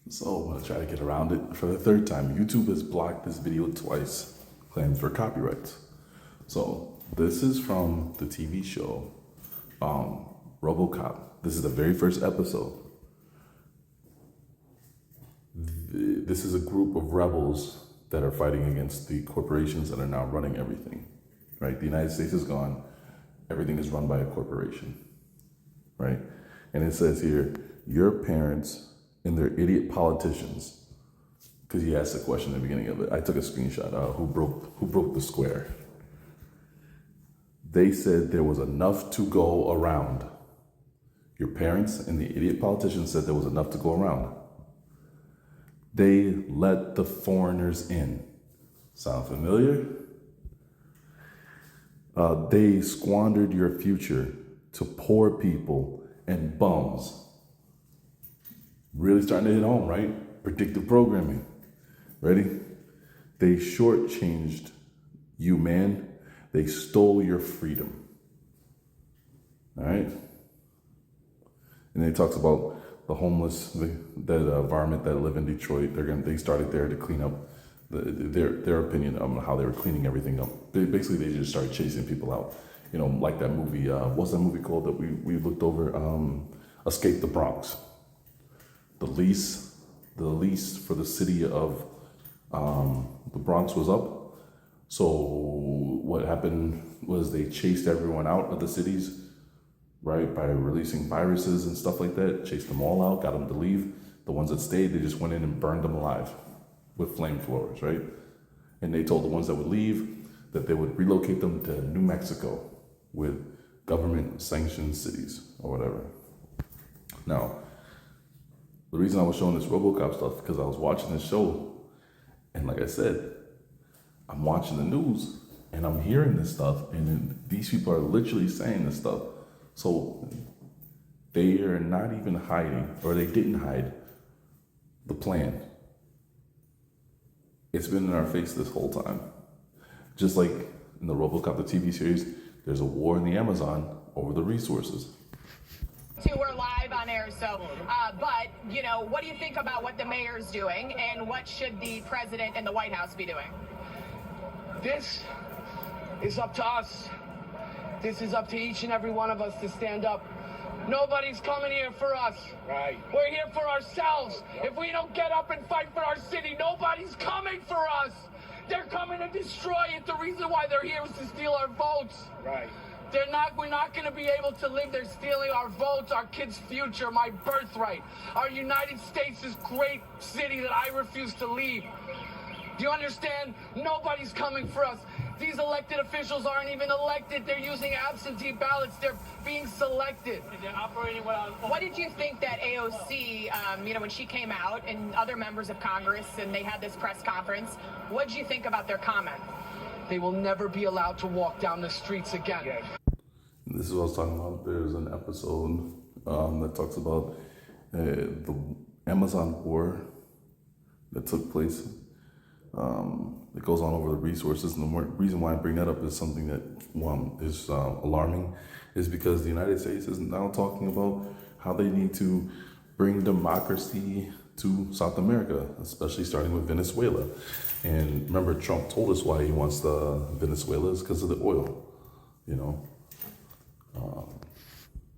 So I'm gonna try to get around it for the third time. YouTube has blocked this video twice, claimed for copyrights. So this is from the TV show RoboCop. This is the very first episode. This is a group of rebels that are fighting against the corporations that are now running everything, right? The United States is gone. Everything is run by a corporation, right? And it says here, your parents and their idiot politicians, because he asked the question at the beginning of it. I took a screenshot. Who broke the square? They said there was enough to go around. Your parents and the idiot politicians said there was enough to go around. They let the foreigners in. Sound familiar? They squandered your future to poor people and bums. Really starting to hit home, right? Predictive programming. Ready? They shortchanged you, man. They stole your freedom. All right? And it talks about the homeless, that environment that live in Detroit. They started there to clean up their opinion on how they were cleaning everything up. Basically, they just started chasing people out. You know, like that movie. What's that movie called that we looked over? Escape the Bronx. The lease for the city of the Bronx was up. So what happened was they chased everyone out of the cities, right, by releasing viruses and stuff like that. Chased them all out, got them to leave. The ones that stayed, they just went in and burned them alive with flamethrowers, right? And they told the ones that would leave that they would relocate them to New Mexico with government-sanctioned cities or whatever. Now, the reason I was showing this RoboCop stuff because I was watching this show, and like I said, I'm watching the news and I'm hearing this stuff, and then these people are literally saying this stuff. So they are not even hiding, or they didn't hide the plan. It's been in our face this whole time. Just like in the RoboCop, the TV series, there's a war in the Amazon over the resources. We're live on air, but, you know, what do you think about what the mayor's doing, and what should the president and the White House be doing? This is up to us. This is up to each and every one of us to stand up. Nobody's coming here for us. Right. We're here for ourselves. If we don't get up and fight for our city, nobody's coming for us. They're coming to destroy it. The reason why they're here is to steal our votes. Right. We're not going to be able to live. They're stealing our votes, our kids' future, my birthright. Our United States is great city that I refuse to leave. Do you understand? Nobody's coming for us. These elected officials aren't even elected. They're using absentee ballots. They're being selected. They're operating without. What did you think that AOC, when she came out, and other members of Congress, and they had this press conference, what did you think about their comment? They will never be allowed to walk down the streets again. Yes. This is what I was talking about. There's an episode that talks about the Amazon war that took place. It goes on over the resources, and the reason why I bring that up is something that is alarming, is because the United States is now talking about how they need to bring democracy to South America, especially starting with Venezuela. And remember, Trump told us why he wants the Venezuela is because of the oil, you know.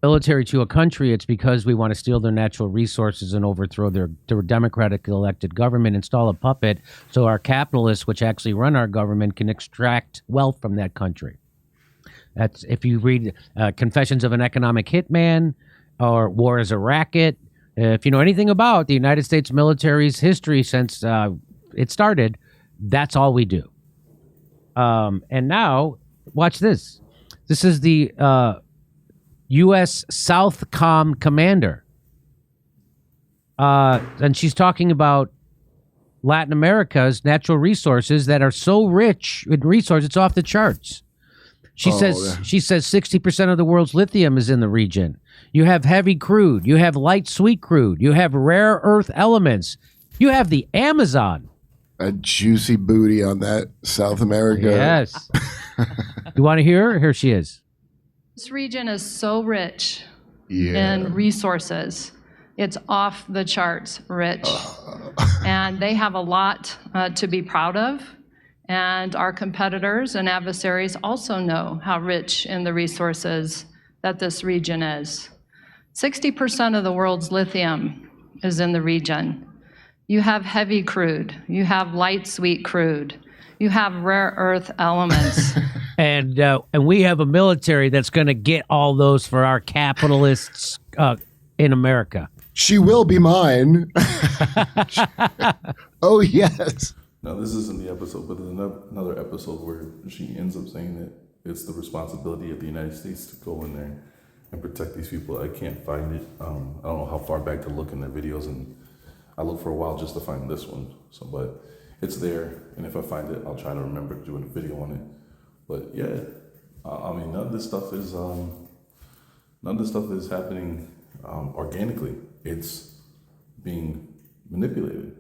Military to a country, it's because we want to steal their natural resources and overthrow their democratic elected government, install a puppet so our capitalists, which actually run our government, can extract wealth from that country. That's, if you read Confessions of an Economic Hitman or War is a Racket, if you know anything about the United States military's history since it started, that's all we do. And now, watch this. This is the U.S. Southcom commander. And she's talking about Latin America's natural resources that are so rich in resources, it's off the charts. She says 60% of the world's lithium is in the region. You have heavy crude. You have light sweet crude. You have rare earth elements. You have the Amazon. A juicy booty on that South America. Yes. You want to hear her? Here she is. This region is so rich Yeah. in resources It's off the charts rich. And they have a lot to be proud of. And our competitors and adversaries also know how rich in the resources that this region is. 60% of the world's lithium is in the region. You have heavy crude, you have light sweet crude, you have rare earth elements. And we have a military that's going to get all those for our capitalists in America. She will be mine. Oh, yes. Now, this isn't the episode, but there's another episode where she ends up saying that it's the responsibility of the United States to go in there and protect these people. I can't find it. I don't know how far back to look in their videos, and I looked for a while just to find this one. So, but it's there, and if I find it, I'll try to remember doing a video on it. But yeah, I mean, none of this stuff is happening organically. It's being manipulated.